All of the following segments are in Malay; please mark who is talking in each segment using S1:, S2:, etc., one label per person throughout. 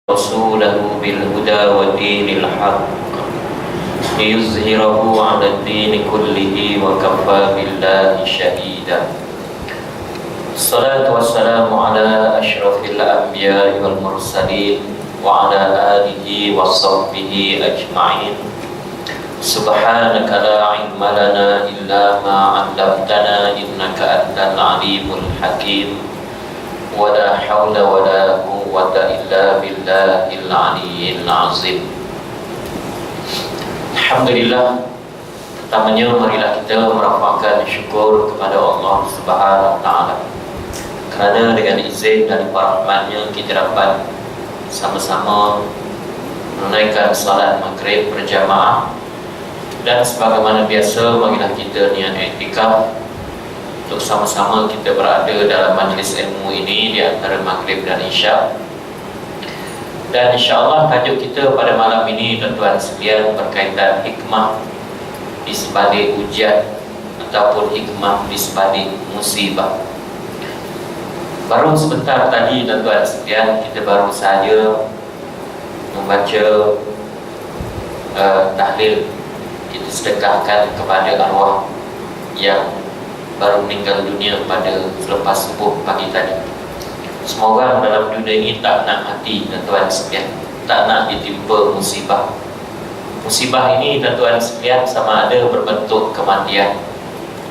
S1: رسوله بالهدى ودين الحق ليظهره على الدين كله وكفى بالله شهيدا. الصلاة والسلام على أشرف الأنبياء والمرسلين وعلى آله وصحبه أجمعين. سبحانك لا علم لنا إلا ما علمتنا إنك أنت العليم الحكيم. ولا حول ولا قوة إلا بالله العلي العظيم. Alhamdulillah, pertamanya marilah kita merafakkan syukur kepada Allah Subhanahu wa taala kerana dengan izin dan rahmatnya kita dapat sama-sama menunaikan salat maghrib berjamaah. Dan sebagaimana biasa, marilah kita niat i'tikaf untuk sama-sama kita berada dalam majlis ilmu ini di antara maghrib dan isyak. Dan insyaAllah tajuk kita pada malam ini, tuan-tuan sekalian, berkaitan hikmah di sebalik ujian ataupun hikmah di sebalik musibah. Baru sebentar tadi, tuan-tuan sekalian, kita baru saja membaca tahlil. Kita sedekahkan kepada arwah yang baru meninggal dunia pada selepas subuh pagi tadi. Semua orang dalam dunia ini tak nak mati, tuan-tuan sekalian, tak nak ditimpa musibah. Musibah ini, tuan-tuan sekalian, sama ada berbentuk kematian,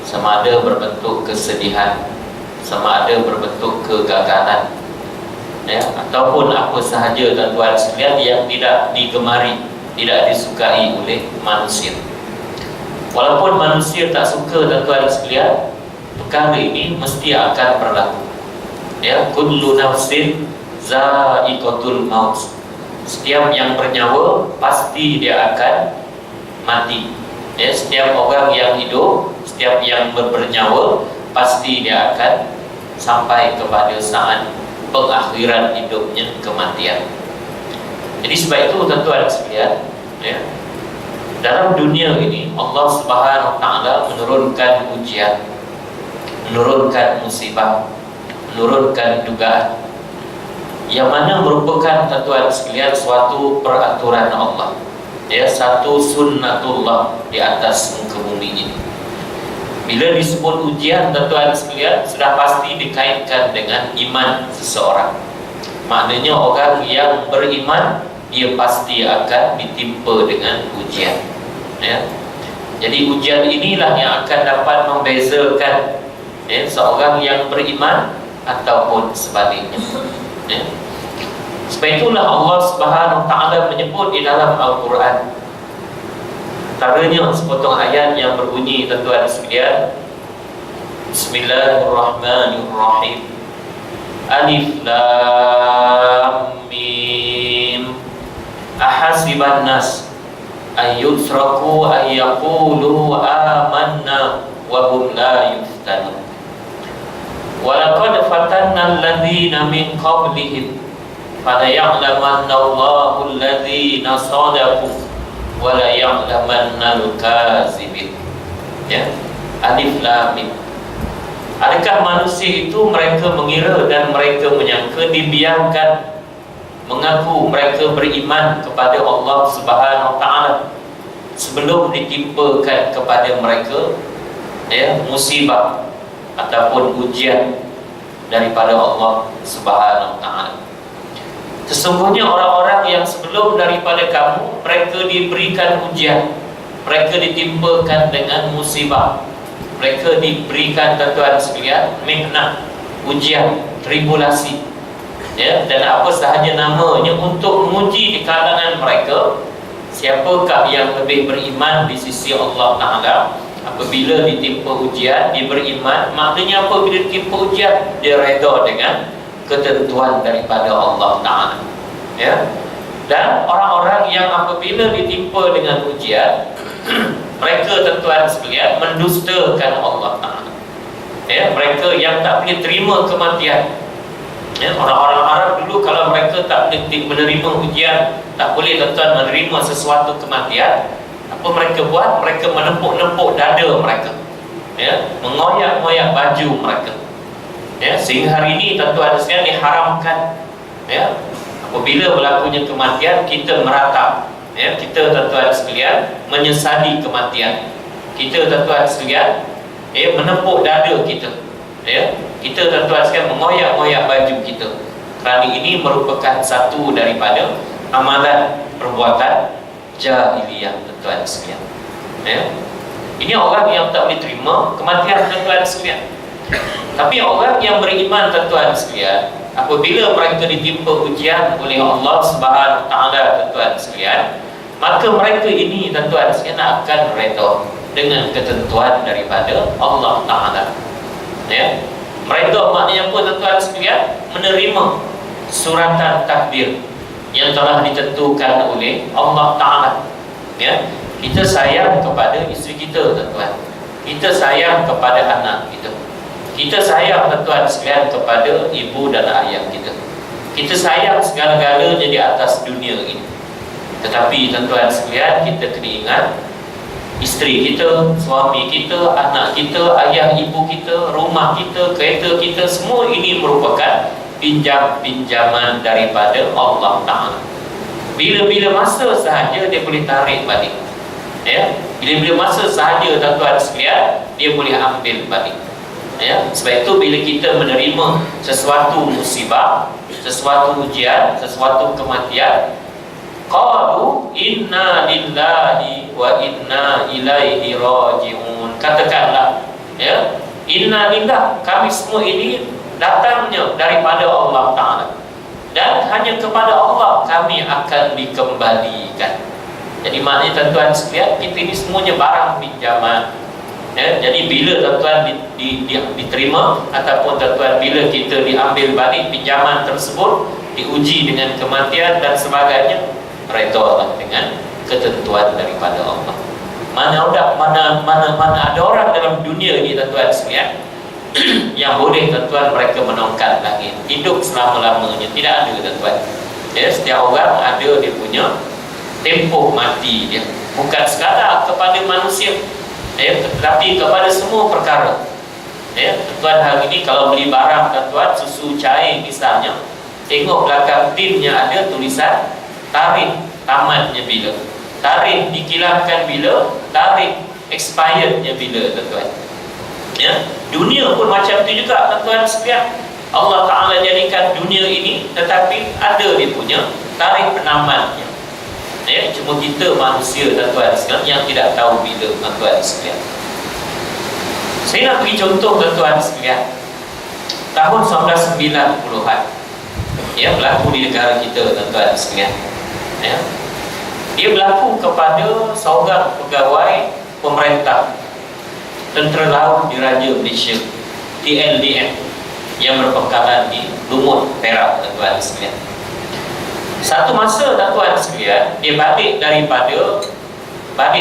S1: sama ada berbentuk kesedihan, sama ada berbentuk kegagalan, ya, ataupun apa sahaja, tuan-tuan sekalian, yang tidak digemari, tidak disukai oleh manusia. Walaupun manusia tak suka, tuan-tuan sekalian, perkara ini mesti akan berlaku. Ya, kullu nafsin za'iqatul maut. Setiap yang bernyawa pasti dia akan mati. Ya, setiap orang yang hidup, setiap yang bernyawa pasti dia akan sampai kepada saat pengakhiran hidupnya, kematian. Jadi sebab itu, tuan-tuan sekalian, ya, dalam dunia ini Allah Subhanahu wa taala menurunkan ujian, menurunkan musibah, menurunkan dugaan, yang mana merupakan, tuan-tuan sekalian, suatu peraturan Allah, ya, satu sunnatullah di atas muka bumi ini. Bila disebut ujian, tuan-tuan sekalian, sudah pasti dikaitkan dengan iman seseorang. Maknanya orang yang beriman, dia pasti akan ditimpa dengan ujian, ya. Jadi ujian inilah yang akan dapat membezakan, ya, seorang yang beriman ataupun sebaliknya, ya. Sebab itulah Allah Subhanahu wa taala menyebut di dalam Al-Quran, antaranya sepotong ayat yang berbunyi, tuan-tuan sekalian, Bismillahirrahmanirrahim. Alif Lam Mim. Ahasiban nas ayyutraku ayyaqulu amanna wa hum la yuftanun. Walaqad fatanna alladhina min qablihim falaya'lamanna Allahu alladhina sadaqu wa la ya'lamanna al-kazibin. Ya, Alif Lam Mim. Adakah manusia itu mereka mengira dan mereka menyangka dibiarkan mengaku mereka beriman kepada Allah Subhanahu wa taala sebelum ditimpakan kepada mereka, ya, musibah ataupun ujian daripada Allah Subhanahu wa taala. Sesungguhnya orang-orang yang sebelum daripada kamu, mereka diberikan ujian, mereka ditimpakan dengan musibah, mereka diberikan, tuan-tuan sekalian, mihnah, ujian, tribulasi, ya, dan apa sahaja namanya untuk menguji di kalangan mereka siapakah yang lebih beriman di sisi Allah Ta'ala. Apabila ditimpa ujian, dia beriman. Maknanya apabila ditimpa ujian, dia reda dengan ketentuan daripada Allah Ta'ala, ya. Dan orang-orang yang apabila ditimpa dengan ujian mereka, tuan-tuan sekalian, mendustakan Allah Ta'ala, ya, mereka yang tak boleh terima kematian. Ya, orang-orang Arab dulu kalau mereka tak menerima ujian, tak boleh, tuan-tuan, menerima sesuatu kematian, apa mereka buat? Mereka menepuk-nepuk dada mereka, ya, mengoyak-ngoyak baju mereka, ya, sehingga hari ini, tuan-tuan sekalian, diharamkan, ya, Apabila berlakunya kematian, kita meratap, ya, kita tuan-tuan sekalian menyesali kematian. Kita tuan-tuan sekalian menepuk dada kita, ya. Kita tuan-tuan sekalian mengoyak-ngoyak baju kita. Kerana ini merupakan satu daripada amalan perbuatan jahiliyah, tuan-tuan sekalian, ya. Ini orang yang tak boleh terima kematian, tuan-tuan sekalian. Tapi orang yang beriman, tuan-tuan sekalian, apabila mereka ditimpa ujian oleh Allah Subhanahu Wa Taala, tuan-tuan sekalian, maka mereka ini, tuan-tuan sekalian, akan redha dengan ketentuan daripada Allah Taala, ya. Mereka maknanya apa, tuan-tuan sekalian? Menerima suratan takdir yang telah ditentukan oleh Allah Taala, ya. Kita sayang kepada isteri kita, tuan-tuan. Kita sayang kepada anak kita. Kita sayang, tuan-tuan sekalian, kepada ibu dan ayah kita. Kita sayang segala-galanya di atas dunia ini. Tetapi, tuan-tuan sekalian, kita kena ingat isteri kita, suami kita, anak kita, ayah ibu kita, rumah kita, kereta kita, semua ini merupakan pinjaman daripada Allah Ta'ala. Bila-bila masa sahaja dia boleh tarik balik, ya. Bila-bila masa sahaja, tuan-tuan sekalian, dia boleh ambil balik, ya. Sebab itu bila kita menerima sesuatu musibah, sesuatu ujian, sesuatu kematian, qalu inna lillahi wa inna ilaihi raji'un. Katakanlah, ya, inna lillah, kami semua ini datangnya daripada Allah Ta'ala, dan hanya kepada Allah kami akan dikembalikan. Jadi maknanya, tuan-tuan sekalian, kita ini semuanya barang pinjaman, ya. Jadi bila, tuan-tuan, diterima ataupun, tuan-tuan, bila kita diambil balik pinjaman tersebut, diuji dengan kematian dan sebagainya, redha dengan ketentuan daripada Allah. Mana ada orang dalam dunia ini, tuan-tuan sekalian, yang boleh, tuan-tuan, mereka menongkat langit hidup selama-lamanya. Tidak ada, tuan-tuan, ya. Setiap orang ada dia punya tempoh mati dia, bukan sekadar kepada manusia, ya, tetapi kepada semua perkara, ya. Tuan, hari ini kalau beli barang, tuan-tuan, susu cair misalnya, tengok belakang tinnya ada tulisan tarikh tamatnya bila, tarikh dikilapkan bila, tarikh expirednya bila, tuan-tuan, ya. Dunia pun macam itu juga, tuan-tuan sekalian. Allah Ta'ala jadikan dunia ini, tetapi ada dia punya tarikh penamatnya, ya. Cuma kita manusia, tuan-tuan sekalian, yang tidak tahu bila, tuan-tuan sekalian. Saya nak beri contoh, tuan-tuan sekalian. Tahun 1990-an, ya, berlaku di negara kita, tuan-tuan sekalian, ya. Dia berlaku kepada seorang pegawai pemerintah Tentera Laut Diraja Malaysia, TLDM, yang berpangkalan di Lumut, Perak, tuan-tuan sekalian. Satu masa, tuan-tuan sekalian, dia balik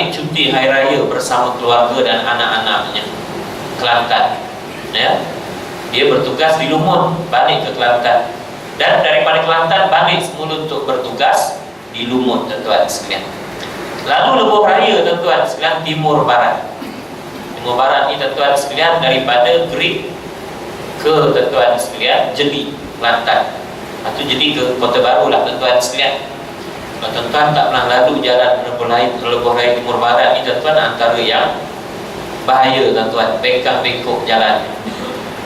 S1: cuti hari raya bersama keluarga dan anak-anaknya Kelantan, ya. Dia bertugas di Lumut, balik ke Kelantan, dan daripada Kelantan balik semula untuk bertugas di Lumut, tuan-tuan sekalian. Lalu lebuh raya, tuan-tuan sekalian, Timur Barat. Timur Barat ni, tuan-tuan sekalian, daripada Great ke, tuan-tuan sekalian, Jeli, Kelantan. Atau jadi ke Kota Baru lah, tuan-tuan sekalian. Kalau tuan-tuan tak pernah lalu jalan lebuh raya Timur Barat ni, tuan-tuan, antara yang bahaya, tuan-tuan, bengkak-bengkok jalan.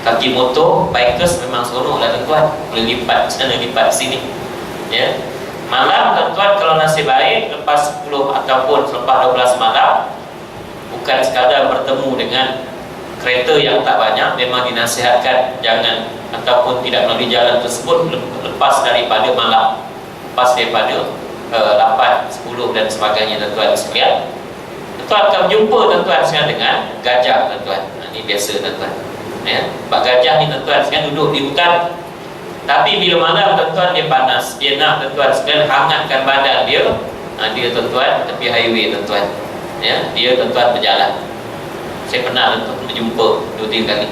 S1: Kaki motor, bikers memang seronok lah, tuan-tuan, boleh lipat sana, lipat sini, ya. Malam, tuan-tuan, kalau nasib baik, lepas 10 ataupun selepas 12 malam, bukan sekadar bertemu dengan kereta yang tak banyak, memang dinasihatkan jangan ataupun tidak melalui jalan tersebut lepas daripada malam, lepas daripada 8, 10 dan sebagainya, tuan-tuan sekalian. Tuan akan berjumpa, tuan-tuan sekalian, dengan gajah, tuan-tuan. Ini biasa, tuan-tuan, ya. Bak gajah ni, tuan-tuan sekalian, duduk di hutan. Tapi bila malam, tuan-tuan, dia panas, dia nak, tuan-tuan sekalian, hangatkan badan dia. Dia, tuan-tuan, tepi highway, tuan-tuan, ya. Dia, tuan-tuan, berjalan. Saya pernah, tuan-tuan, berjumpa 2-3 kali.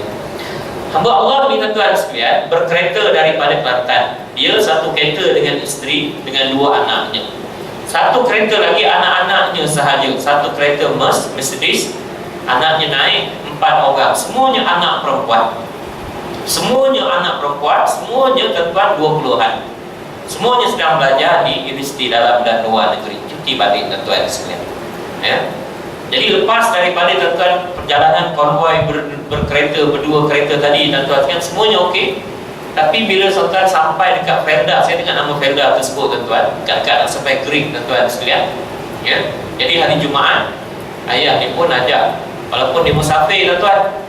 S1: Hamba Allah ni, tuan-tuan sekalian, berkereta daripada Kelantan. Dia satu kereta dengan isteri, dengan 2 anaknya. Satu kereta lagi anak-anaknya sahaja. Satu kereta Mercedes, anaknya naik 4 orang. Semuanya anak perempuan. Semuanya anak perempuan, semuanya, tuan-tuan, 20-an. Semuanya sedang belajar di universiti dalam dan luar negeri, cuti balik tuan-tuan sekalian. Ya. Jadi lepas daripada tuan-tuan perjalanan konvoi berkereta, berdua kereta tadi tuan-tuan sekalian, semuanya okey. Tapi bila tuan-tuan sampai dekat Felda, saya dengar nama Felda tersebut tuan-tuan, dekat sampai Greek tuan-tuan sekalian. Ya. Jadi hari Jumaat, ayah ni pun ajak, walaupun dia musafir tuan-tuan.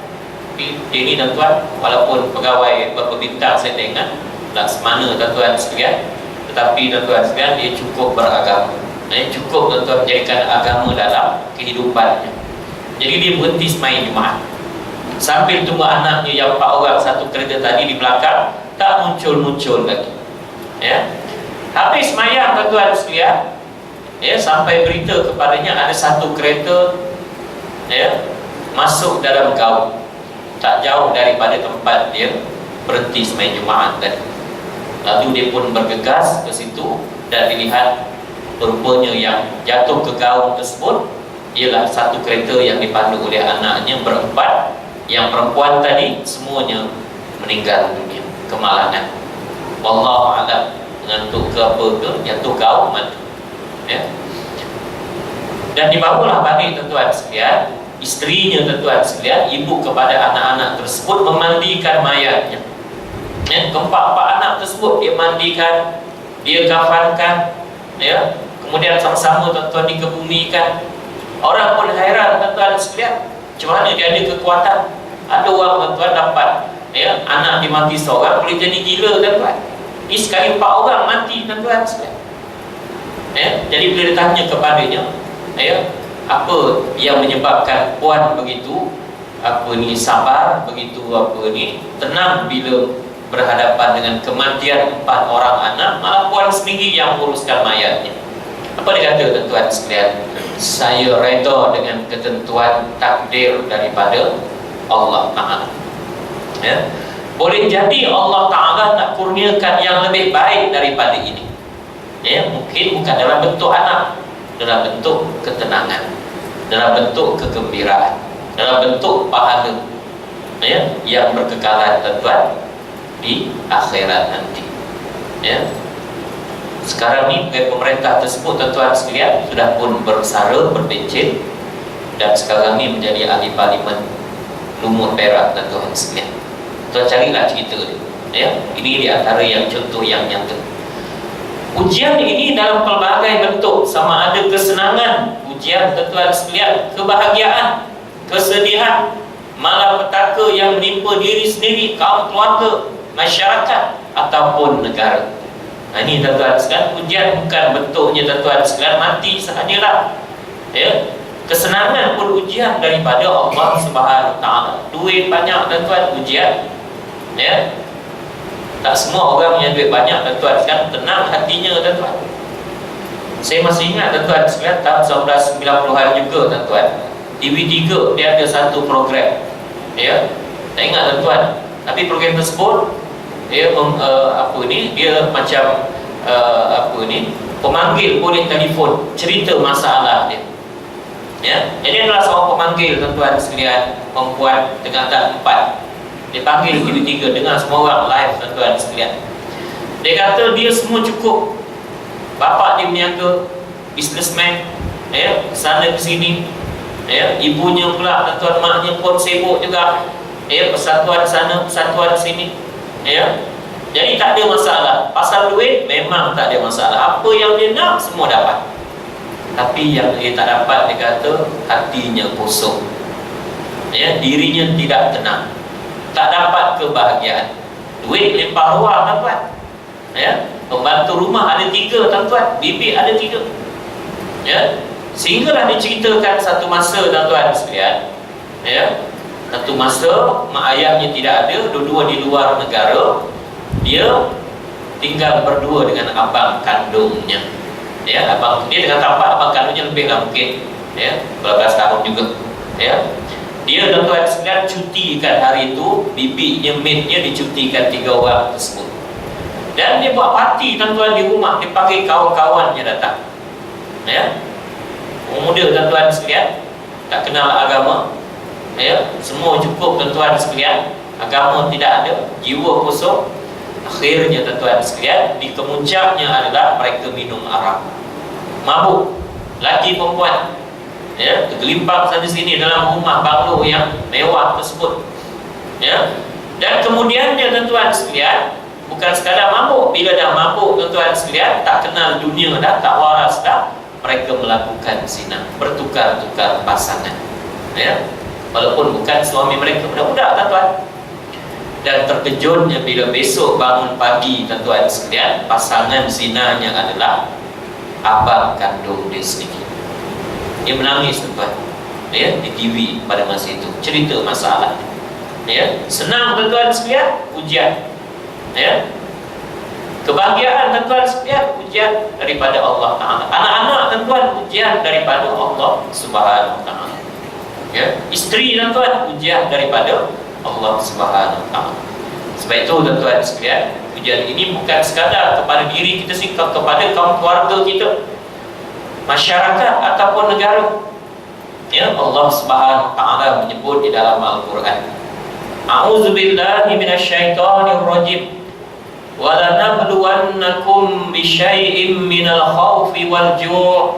S1: Dia ni tuan-tuan, walaupun pegawai berapa bintang saya tak ingat laksamana tuan-tuan sekalian, tetapi tuan-tuan sekalian dia cukup beragama. Cukup tuan-tuan menjadikan agama dalam kehidupannya. Jadi dia berhenti sembahyang Jumaat sambil tunggu anaknya yang 4 orang satu kereta tadi di belakang tak muncul-muncul lagi. Ya. Habis sembahyang tuan-tuan sekalian, ya, sampai berita kepadanya ada satu kereta ya masuk dalam gaung tak jauh daripada tempat dia berhenti sembahyang Jumaat tadi. Lalu dia pun bergegas ke situ dan dilihat rupanya yang jatuh ke gaung tersebut ialah satu kereta yang dipandu oleh anaknya berempat. Yang perempuan tadi semuanya meninggal dunia, kemalangan. Wallahu a'lam, mengantuk ke apa ke, jatuh gaung mati. Ya. Dan dibawalah balik tuan-tuan sekalian, isterinya tuan-tuan sekalian, ibu kepada anak-anak tersebut memandikan mayatnya. Ya, keempat-empat anak tersebut dia mandikan, dia kafankan, ya. Kemudian sama-sama tuan-tuan dikebumikan. Orang pun hairan tuan-tuan sekalian, macam mana dia ada kekuatan. Ada orang tuan-tuan dapat ya, anak dia mati seorang boleh jadi gila tuan-tuan. Ini sekali 4 orang mati tuan-tuan sekalian. Ya, jadi bila ditanya kepadanya, ya, apa yang menyebabkan puan begitu apa ni sabar, begitu apa ni tenang bila berhadapan dengan kematian 4 orang anak, malah puan sendiri yang uruskan mayatnya. Apa dia kata tuan-tuan sekalian? Saya reda dengan ketentuan takdir daripada Allah Ta'ala. Ya. Boleh jadi Allah Ta'ala nak kurniakan yang lebih baik daripada ini. Ya, mungkin bukan dalam bentuk anak, dalam bentuk ketenangan, dalam bentuk kegembiraan, dalam bentuk pahala, ya, yang berkekalan tuan-tuan di akhirat nanti. Ya. Sekarang ni pemerintah tersebut tuan-tuan sekalian sudah pun bersara, berpencet, dan sekarang ni menjadi ahli parlimen Lumut Perak tuan-tuan sekalian. Tuan carilah cerita dia. Ya, ini di antara yang contoh yang nyata. Ujian ini dalam pelbagai bentuk, sama ada kesenangan, ujian tuan-tuan sekalian, kebahagiaan, kesedihan, malapetaka yang menimpa diri sendiri, kaum keluarga, masyarakat ataupun negara. Nah, ini tuan-tuan sekalian, ujian bukan bentuknya tuan-tuan sekalian mati sahajalah. Ya, kesenangan pun ujian daripada Allah Subhanahu Taala. Duit banyak tuan-tuan ujian. Ya. Tak semua orang yang duit banyak tuan-tuan sekalian tenang hatinya tuan-tuan. Saya masih ingat tuan-tuan sekalian tahun 1990-an juga tuan-tuan. TV3 dia ada satu program. Ya. Tak ingat tuan-tuan. Tapi program tersebut dia dia macam pemanggil boleh telefon cerita masalah dia. Ya, jadi adalah seorang pemanggil tuan-tuan sekalian, perempuan dengan anak 4. Dia panggil tiga-tiga dengan semua orang live tuan-tuan sekalian. Dia kata dia semua cukup. Bapak dia berniaga, businessman, ya, sana ke sini. Ya, ibunya pula tuan-tuan maknya pun sibuk juga. Ya, persatuan sana, persatuan sini. Ya. Jadi tak ada masalah. Pasal duit memang tak ada masalah. Apa yang dia nak semua dapat. Tapi yang dia tak dapat, dia kata hatinya kosong. Ya, dirinya tidak tenang. Tak dapat kebahagiaan. Duit limpah ruah tuan-tuan. Ya, pembantu rumah ada 3 tuan-tuan, bibi ada 3. Ya. Sehinggalah diceritakan satu masa tuan-tuan sekalian. Ya. Satu masa mak ayahnya tidak ada, dua-dua di luar negara. Dia tinggal berdua dengan abang kandungnya. Ya, abang dia dengan tapak abang kandungnya lebih lah mungkin. Ya, 12 tahun juga. Ya. Dia tuan-tuan sekalian cutikan hari itu, bibinya maidnya dicutikan 3 orang tersebut. Dan dia buat parti tuan-tuan di rumah, dia panggil kawan-kawannya datang. Ya. Muda tuan-tuan sekalian, tak kenal agama. Ya, semua cukup tuan-tuan sekalian, agama tidak ada, jiwa kosong. Akhirnya tuan-tuan sekalian, di kemuncaknya adalah mereka minum arak, mabuk, laki perempuan, ya, tergelimpang sana sini dalam rumah banglo yang mewah tersebut, ya. Dan kemudiannya tuan-tuan sekalian, bukan sekadar mabuk. Bila dah mabuk tuan-tuan sekalian, tak kenal dunia dah, tak waras dah, mereka melakukan zina, bertukar-tukar pasangan, ya, walaupun bukan suami mereka, budak-budak tuan-tuan. Dan terkejutnya bila besok bangun pagi tuan-tuan sekalian, pasangan zinanya adalah abang kandung dia sendiri. Dia menangis tuan-tuan, ya, di TV pada masa itu, cerita masalah, ya. Senang tuan-tuan sekalian, ujian, ya. Kebahagiaan tuan-tuan sekalian, ujian daripada Allah Ta'ala. Anak-anak tuan-tuan, ujian daripada Allah Subhanahu Wa Ta'ala, ya. Isteri tuan-tuan, ujian daripada Allah Subhanahu Wa Ta'ala. Sebab itu tuan-tuan sekalian, ujian ini bukan sekadar kepada diri kita sendiri, kepada kaum keluarga kita, masyarakat ataupun negara. Ya, Allah Subhanahu Wa Ta'ala menyebut di dalam Al-Quran, A'udzubillahi minasyaitonir rajim, wa lanabluwannakum bisyai'im minal khawfi wal ju'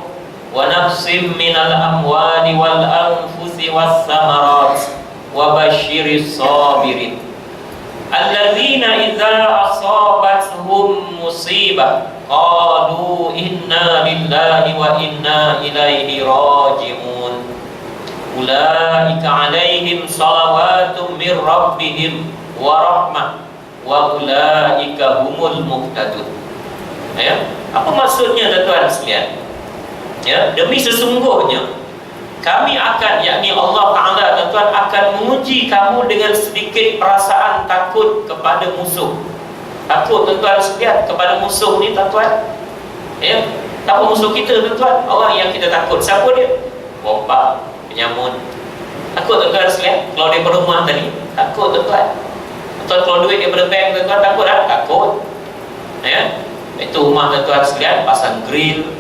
S1: wa nafsim minal amwali wal anfusi was samarat wa basyiris sabirin alladzina idza asabatuhum musibah qalu inna lillahi wa inna ilaihi raji'un ulaika alaihim salawatun mir rabbihim wa rahmah wa ulaika humul muhtadun. Ya, apa maksudnya tuan-tuan sekalian? Ya, demi sesungguhnya kami akan, yakni Allah Ta'ala tuan-tuan, akan menguji kamu dengan sedikit perasaan takut kepada musuh. Takut tuan-tuan sekalian kepada musuh ni tuan-tuan, ya. Takut musuh kita tuan-tuan, orang yang kita takut, siapa dia? Bomba, penyamun. Takut tuan-tuan sekalian, keluar daripada rumah tadi, takut tuan-tuan. Tuan keluar duit daripada bank tuan-tuan, takut tak? Takut, ya. Itu rumah tuan-tuan sekalian, pasang grill,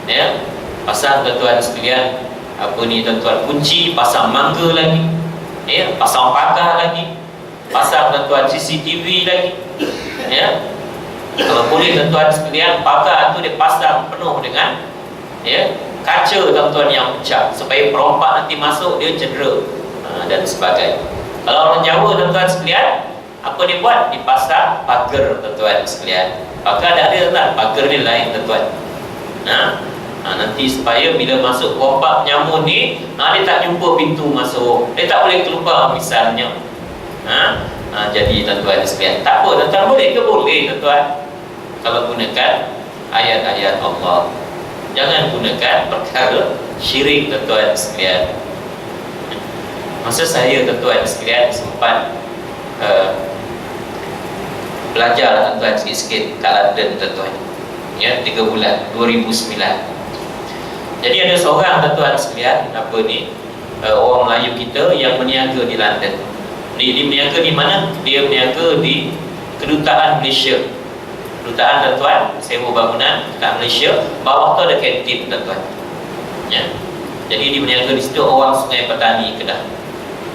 S1: ya. Pasang tuan-tuan sekalian, apa ni tuan-tuan, kunci, pasang mangga lagi, ya, pasang pagar lagi, pasang tuan-tuan CCTV lagi, ya. Kalau boleh tuan-tuan sekalian, pagar tu dia pasang penuh dengan, ya, kaca tuan-tuan yang pecah, supaya perompak nanti masuk dia cedera, dan sebagainya. Kalau orang Jawa tuan-tuan sekalian, apa dia buat? Dipasang pagar tuan-tuan sekalian. Pagar dah ada tuan, pagar ni lain tuan-tuan. Nanti supaya bila masuk kompak nyamuk ni, dia tak jumpa pintu masuk, dia tak boleh keluar misalnya. Jadi tuan-tuan sekalian, tak apa tuan-tuan, boleh ke? Boleh tuan-tuan, kalau gunakan ayat-ayat Allah. Jangan gunakan perkara syirik tuan-tuan sekalian. Masa saya tuan-tuan sekalian sempat belajar tuan-tuan sikit-sikit kat London tuan-tuan, ya, 3 bulan 2009. Jadi ada seorang tuan-tuan sekalian, apa ni, orang Melayu kita yang berniaga di London. Dia berniaga di mana? Dia berniaga di Kedutaan Malaysia. Kedutaan tuan-tuan, sewa bangunan Kedutaan Malaysia, bawah tu ada kantin tuan-tuan, ya. Jadi dia berniaga di situ, orang Sungai Petani Kedah,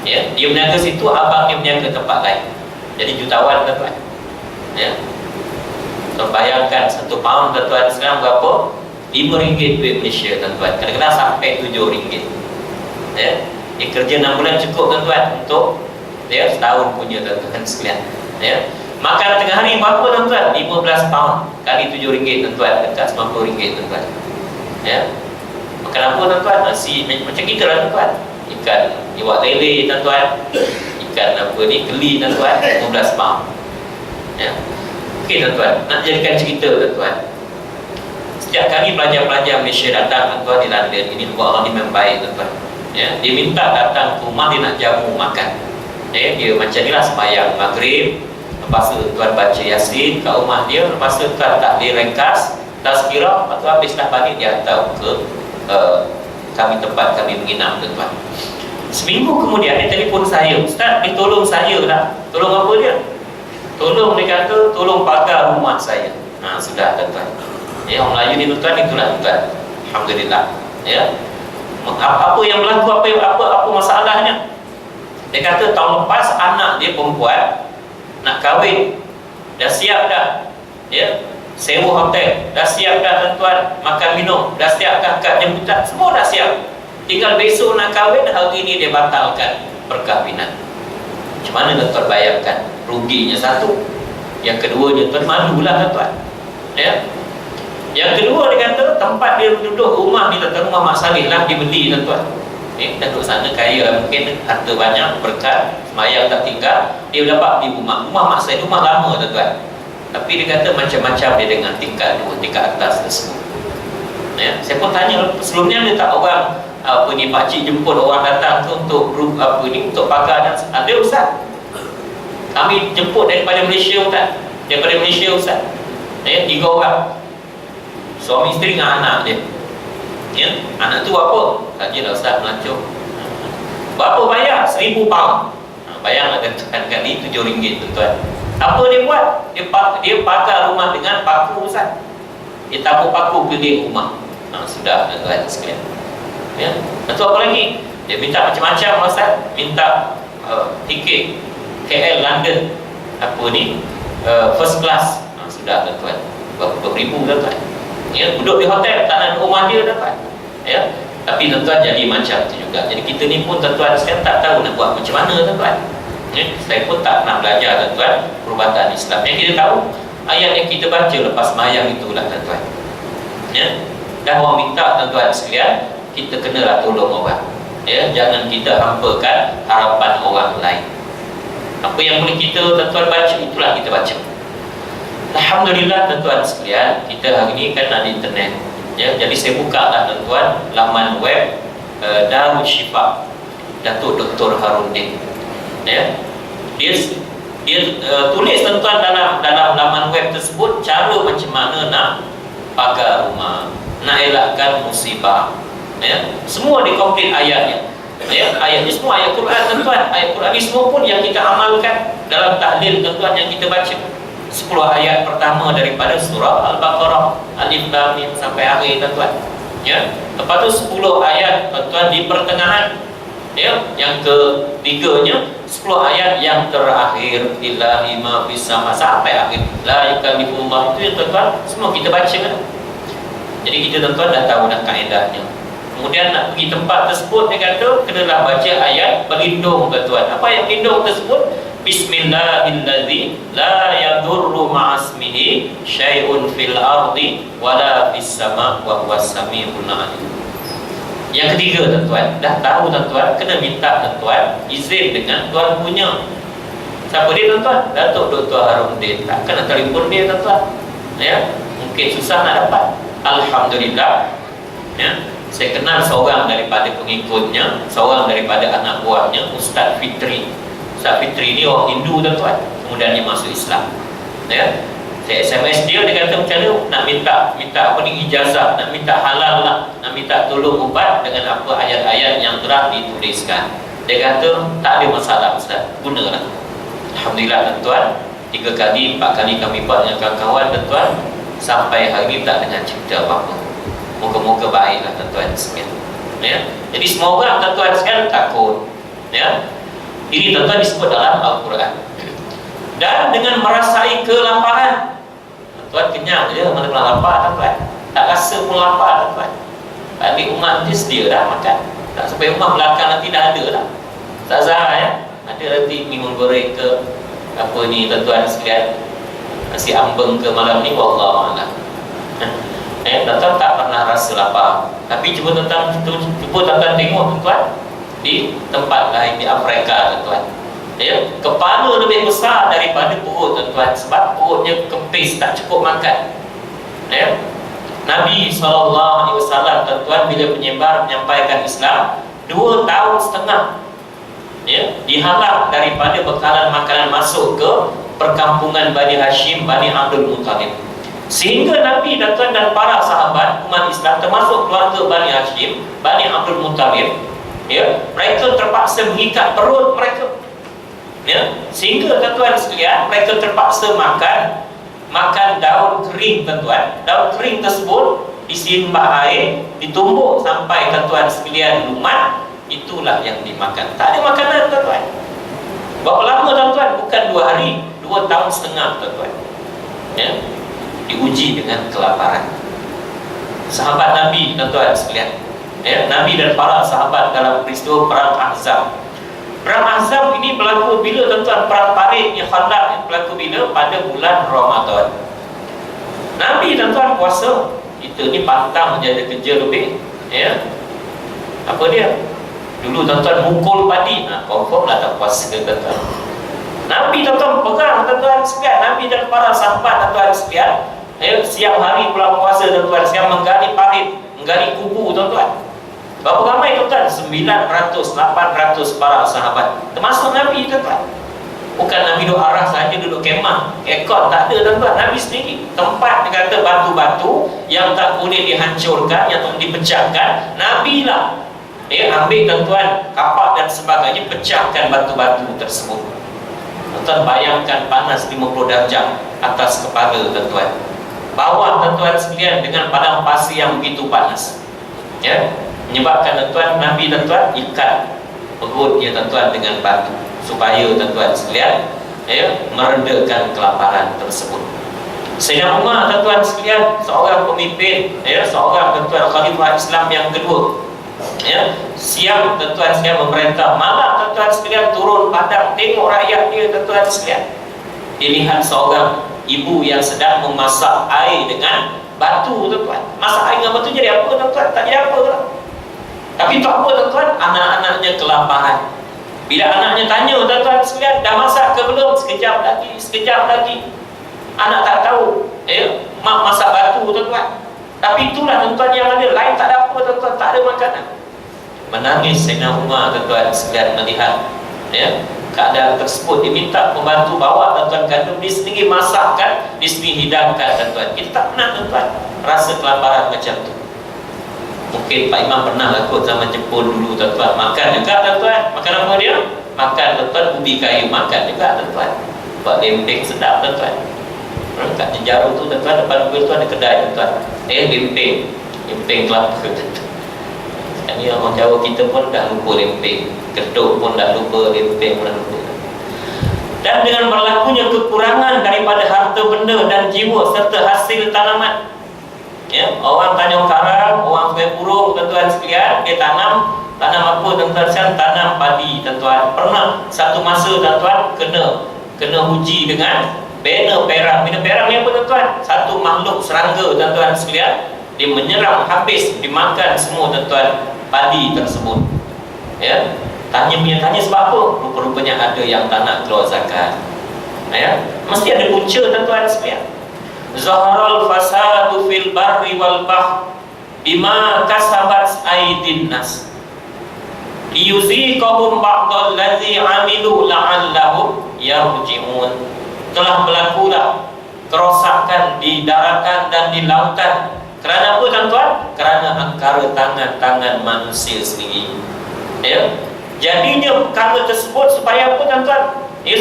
S1: ya. Dia berniaga situ, abang dia berniaga tempat lain. Jadi jutawan tuan-tuan, ya. So, bayangkan 1 pound tuan-tuan sekarang berapa? RM5 duit Malaysia tuan-tuan, kadang-kadang sampai RM7, ya. Dia kerja 6 bulan cukup tuan-tuan untuk dia setahun punya tuan-tuan sekalian, ya. Makan tengah hari berapa tuan-tuan? 15 pound kali RM7 tuan-tuan, dekat RM90 tuan-tuan, ya. Makan apa tuan-tuan? Nasi macam kita lah tuan-tuan, ikan iwak lele tuan-tuan, ikan apa ni, keli tuan-tuan, 15 pound, ya. Okey tuan-tuan, nak jadikan cerita tuan-tuan. Setiap kali pelajar-pelajar Malaysia datang tuan-tuan di London, ini buat orang ni memang baik tuan-tuan, ya. Dia minta datang ke rumah, dia nak jamu makan, ya. Dia macam ni lah, sembahyang maghrib, lepas tu tuan baca Yasin kat rumah dia, lepas tu tuan takbir ringkas, tazkirah, lepas tu habis dah balik dia hantar ke kami, tempat kami menginap tuan-tuan. Seminggu kemudian dia telefon saya, Ustaz, dia tolong saya tak? Tolong apa dia? Tolong, dia kata, tolong pagar rumah saya. Sudah tuan-tuan, ya. Orang Melayu ni tuan-tuan, itulah tuan, alhamdulillah, ya. Apa yang berlaku, apa masalahnya? Dia kata tahun lepas anak dia perempuan nak kahwin, dah siap dah, ya, sewa hotel, dah siap dah tuan-tuan, makan minum, dah siap dah kad jemputan, semua dah siap. Tinggal besok nak kahwin, hari ini dia batalkan perkahwinan. Macam mana tuan-tuan bayangkan? Ruginya satu. Yang kedua dia tuan malulah tuan-tuan. Ya. Yang kedua dia kata tempat dia duduk rumah ni tuan-tuan, rumah Mak Saleh lah dibeli tuan-tuan. Dan duduk sana kaya, mungkin harta banyak, berkat, semayang tak tinggal, dia dapat di rumah Mak Saleh, rumah lama tuan-tuan. Tapi dia kata macam-macam dia dengan tingkat 2, tingkat atas tersebut. Ya, saya pun tanya sebelumnya dia tak orang pakcik jemput orang datang tu untuk grup untuk pakar dan ada ustaz. Kami jemput daripada Malaysia ustaz. Daripada Malaysia ustaz. Ya, 3 orang. Suami isteri dengan anak dia. Ya, anak tu apa? Sajalah ustaz melancong. Berapa bayar? 1,000 pound. Bayanglah kan kali RM7 tuan-tuan. Apa dia buat? Dia pakar rumah dengan paku ustaz. Dia tabur paku keliling rumah. Sudah tuan-tuan sekalian. Ya. Atau apa lagi? Dia minta macam-macam ustaz. Minta tiket KL London first class. Sudah tuan-tuan. Berapa ribu tuan-tuan. Ya, duduk di hotel, tak nak rumah dia tuan-tuan. Ya. Tapi tuan-tuan jadi macam tu juga. Jadi kita ni pun tuan-tuan sekarang tak tahu nak buat macam mana tuan-tuan. Ya. Saya pun tak nak belajar tuan-tuan perubatan Islam. Yang kita tahu ayat yang kita baca lepas mayang itulah tuan-tuan. Ya. Dan orang minta tuan-tuan sekalian, kita kenalah tolong orang. Ya, jangan kita hampakan harapan orang lain. Apa yang boleh kita tuan-tuan baca, itulah kita baca. Alhamdulillah tuan-tuan sekalian, kita hari ini kan ada internet. Ya, jadi saya buka lah tuan-tuan laman web Darul Shifa Datuk Dr. Harudin. Ya. Dia tulis tuan-tuan dalam laman web tersebut cara macam mana nak pagar rumah, nak elakkan musibah. Ya, semua dikomplit ayatnya. Ya, ayatnya semua ayat Quran tuan-tuan. Ayat Quran ini semua pun yang kita amalkan dalam tahlil tuan-tuan yang kita baca. 10 ayat pertama daripada surah Al-Baqarah, Alif Lam Mim sampai akhir tuan-tuan. Ya, lepas tu 10 ayat tuan-tuan di pertengahan. Ya, yang ketiganya 10 ayat yang terakhir Ilahi ma fis sama sampai akhir la yukallifullah. Itu yang tuan-tuan semua kita baca kan. Jadi kita tuan-tuan dah tahu dah kaedahnya. Kemudian nak pergi tempat tersebut, dia kata kenalah baca ayat pelindung tuan-tuan. Apa ayat pelindung tersebut? Bismillahirrahmanirrahim. La yadurru ma'asmihi syai'un fil ardi wala fis sama wa huwas samiul alim. Yang ketiga tuan-tuan, dah tahu tuan-tuan, kena minta tuan-tuan izin dengan tuan punya. Siapa dia tuan-tuan? Datuk Dr. Harudin. Tak kena telefon dia tuan-tuan. Ya, mungkin susah nak dapat. Alhamdulillah. Ya, saya kenal seorang daripada pengikutnya, seorang daripada anak buahnya, Ustaz Fitri. Ustaz Fitri ni orang Hindu tuan-tuan, kemudian dia masuk Islam. Ya, saya SMS dia kata macam mana nak minta apa ni, ijazah, nak minta halal lah, nak minta tolong ubat dengan apa ayat-ayat yang telah dituliskan. Dia kata tak ada masalah Ustaz, gunalah. Alhamdulillah tuan-tuan, 3 kali 4 kali kami buat dengan kawan-kawan tuan-tuan, sampai hari ini tak dengar cerita apa-apa. Moga-moga baiklah tuan-tuan sekalian. Ya. Jadi semua orang tuan-tuan sekalian takut. Ya. Ini tuan-tuan disebut dalam Al-Quran. Dan dengan merasai kelaparan, tuan-tuan kenyang je, mana-mana lapar tuan-tuan. Tak rasa pun lapar tuan-tuan. Balik rumah nanti sedia dah makan. Tak sampai rumah belakang nanti dah ada dah. Zazah ya. Ada nanti minum goreng ke apa ni tuan-tuan sekalian. Nasi ambeng ke malam ni, wallahualam. Tuan-tuan tak pernah rasa lapar. Tapi cuba tuan-tuan tengok tuan-tuan di tempat lain di Afrika tuan-tuan. Ya, kepala lebih besar daripada perut tuan-tuan, sebab perutnya kempis, tak cukup makan. Ya. Nabi SAW tuan-tuan bila menyampaikan Islam 2 tahun setengah, ya, dihalang daripada bekalan makanan masuk ke perkampungan Bani Hashim, Bani Abdul Muttalib. Sehingga Nabi dan para sahabat umat Islam termasuk keluarga Bani Hashim, Bani Abdul Muttalib, ya, mereka terpaksa mengikat perut mereka. Ya, sehingga tuan-tuan sekalian mereka terpaksa makan daun kering tuan-tuan. Daun kering tersebut disimbah air, ditumbuk sampai tuan-tuan sekalian lumat, itulah yang dimakan. Tak ada makanan tuan-tuan. Berapa lama tuan-tuan? Bukan 2 hari, 2 tahun setengah tuan-tuan. ya, diuji dengan kelaparan. Sahabat Nabi, tuan-tuan sekalian, ya, Nabi dan para sahabat dalam peristiwa perang Ahzab. Perang Ahzab ini berlaku bila, tuan-tuan? Perang Parit yang Khandaq yang berlaku bila? Pada bulan Ramadan. Nabi, tuan-tuan, puasa. Kita ni pantang je ada kerja lebih, ya. Apa dia? Dulu, tuan-tuan, mukul padi, confirm lah tak puasa, tuan-tuan. Nabi, tuan-tuan, pegang, tuan-tuan sekalian, Nabi dan para sahabat, tuan-tuan sekalian, ya, siang hari bulan puasa, tuan-tuan, siang menggali parit, menggali kubu, tuan-tuan. Berapa ramai, tuan-tuan? 900, 800 para sahabat, termasuk Nabi, tuan-tuan. Bukan Nabi duduk arah saja, duduk kemah, ekor, tak ada, tuan-tuan. Nabi sendiri, tempat dia kata batu-batu yang tak boleh dihancurkan, yang tak boleh dipecahkan, Nabi lah, ambil, tuan-tuan, kapak dan sebagainya, pecahkan batu-batu tersebut. Tuan-tuan bayangkan panas 50 darjah atas kepala, tuan-tuan. Bawah, tuan-tuan sekalian, dengan padang pasir yang begitu panas, ya, menyebabkan, tuan-tuan, Nabi, tuan-tuan, ikat perutnya, tuan-tuan, dengan batu supaya, tuan-tuan sekalian, ya, meredakan kelaparan tersebut. Sayyidina Umar, tuan-tuan sekalian, seorang pemimpin, ya, seorang, tuan-tuan, khalifah Islam yang kedua, ya, siang, tuan-tuan sekalian, memerintah, malam, tuan-tuan sekalian, turun padang tengok rakyat dia, tuan-tuan sekalian. Dilihat seorang ibu yang sedang memasak air dengan batu, tuan-tuan. Masak air dengan batu jadi apa, tuan-tuan? Tak jadi apa lah. Tapi tak apa, tuan-tuan, anak-anaknya kelaparan. Bila anaknya tanya, tuan-tuan sekalian, dah masak ke belum? Sekejap lagi, sekejap lagi. Anak tak tahu, mak masak batu, tuan-tuan. Tapi itulah, tuan-tuan, yang ada. Lain tak ada apa, tuan-tuan, tak ada makanan. Menangis Sayyidina Umar, tuan-tuan sekalian, melihat, ya, keadaan tersebut. Diminta pembantu bawa, tuan-tuan, kandung, dia sendiri masakkan, dia sendiri hidangkan, tuan-tuan. Kita tak pernah, tuan-tuan, rasa kelaparan macam tu. Mungkin Pak Imam pernah lah kot zaman Jepun dulu, tuan-tuan. Makan juga, tuan-tuan. Makan apa dia? Makan, tuan-tuan, ubi kayu. Makan juga, tuan-tuan. Buat lempeng sedap, tuan-tuan. Kat Jejaru tu, tuan-tuan, depan mobil tu ada kedai, tuan-tuan. Lempeng. Lempeng kelapa, tuan-tuan. Sekarang ni orang Jawa kita pun dah lupa lempeng. Keduk pun dah lupa, lempeng pun dah lupa. Dan dengan berlakunya kekurangan daripada harta benda dan jiwa serta hasil tanaman, ya, orang Tanjung Karang, orang Sungai Buruh, tuan-tuan sekalian, dia tanam apa, tuan-tuan sekalian? Tanam padi, tuan-tuan. Pernah satu masa, tuan-tuan, kena uji dengan bena perang. Bena perang ni apa, tuan-tuan? Satu makhluk serangga, tuan-tuan sekalian, dia menyerang habis, dimakan semua, tuan-tuan, padi tersebut. Ya, tanya sebab apa? Rupa-rupanya ada yang tak nak keluar zakat. Ya, mesti ada punca, tuan-tuan sekalian. Zaharal fasadu fil barri wal bahr bima kasabat aydin nas liyuziqahum ba'dal ladzi 'amilu la'allahum yarji'un. Telah berlakulah kerosakan di daratan dan di lautan. Kerana apa, tuan-tuan? Kerana angkara tangan-tangan manusia sendiri. Ya, jadinya perkara tersebut supaya apa, tuan-tuan?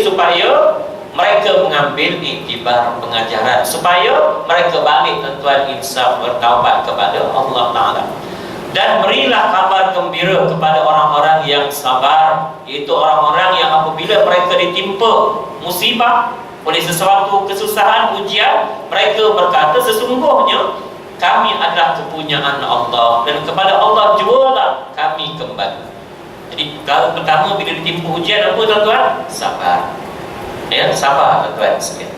S1: Supaya mereka mengambil iktibar pengajaran, supaya mereka balik, tuan-tuan, insaf, bertaubat kepada Allah Ta'ala. Dan berilah kabar gembira kepada orang-orang yang sabar, iaitu orang-orang yang apabila mereka ditimpa musibah oleh sesuatu kesusahan, ujian, mereka berkata, sesungguhnya kami adalah kepunyaan Allah dan kepada Allah jualah kami kembali. Jadi kalau pertama bila ditimpa ujian, apa, tuan-tuan? Sabar. Ya, sabar, tuan-tuan sekalian.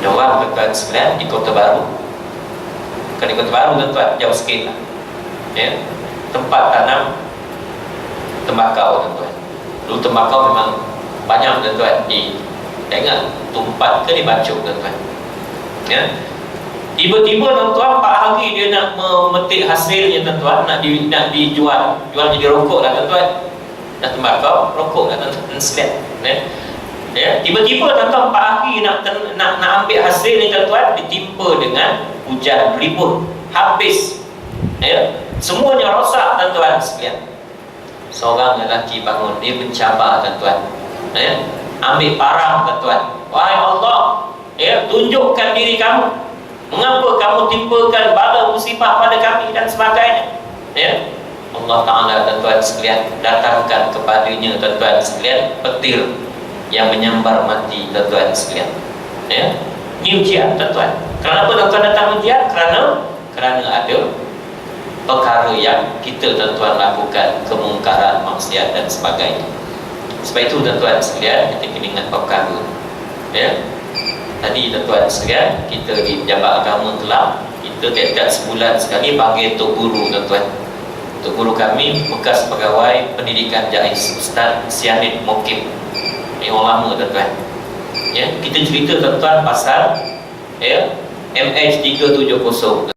S1: Ada orang, tuan-tuan sekalian, di Kota Baru. Bukan di Kota Baru, tuan-tuan, jauh sikit lah. Ya, tempat tanam tembakau, tuan-tuan. Dulu tembakau memang banyak, tuan-tuan, ingat tumpat ke dibacuk, tuan-tuan. Ya, tiba-tiba, tuan-tuan, 4 hari dia nak memetik hasilnya, tuan-tuan, nak dijual jadi rokok lah, tuan-tuan. Dah tembakau, rokok lah, tuan-tuan sekalian. Ya, tiba-tiba, tuan-tuan, 4 hari nak ambil hasil ni, tuan-tuan, ditimpa dengan hujan ribut, habis. Ya, semuanya rosak, tuan-tuan sekalian. Seorang lelaki bangun, dia mencabar, tuan-tuan. Ya, ambil parang, tuan-tuan. Wahai Allah, ya, tunjukkan diri kamu. Mengapa kamu timpakan bala musibah pada kami dan sebagainya? Ya, Allah Ta'ala, tuan-tuan sekalian, datangkan kepadanya, tuan-tuan sekalian, petir yang menyambar mati, tuan-tuan sekalian. Ya, Ni ujian tuan-tuan. Kenapa tuan-tuan datang ujian? Kerana ada perkara yang kita tuan-tuan lakukan, kemungkaran, maksiat dan sebagainya. Sebab itu tuan-tuan sekalian, kita kena ingat perkara. Ya. Tadi tuan-tuan sekalian, kita di Jabat Agama Kelang, kita tiap-tiap sebulan sekali panggil Tok Guru tuan-tuan. Tok Guru kami bekas pegawai pendidikan JAIS, Ustaz Sianid Mokim. Ini orang lama tuan-tuan. Ya, kita cerita tuan-tuan pasal MH370.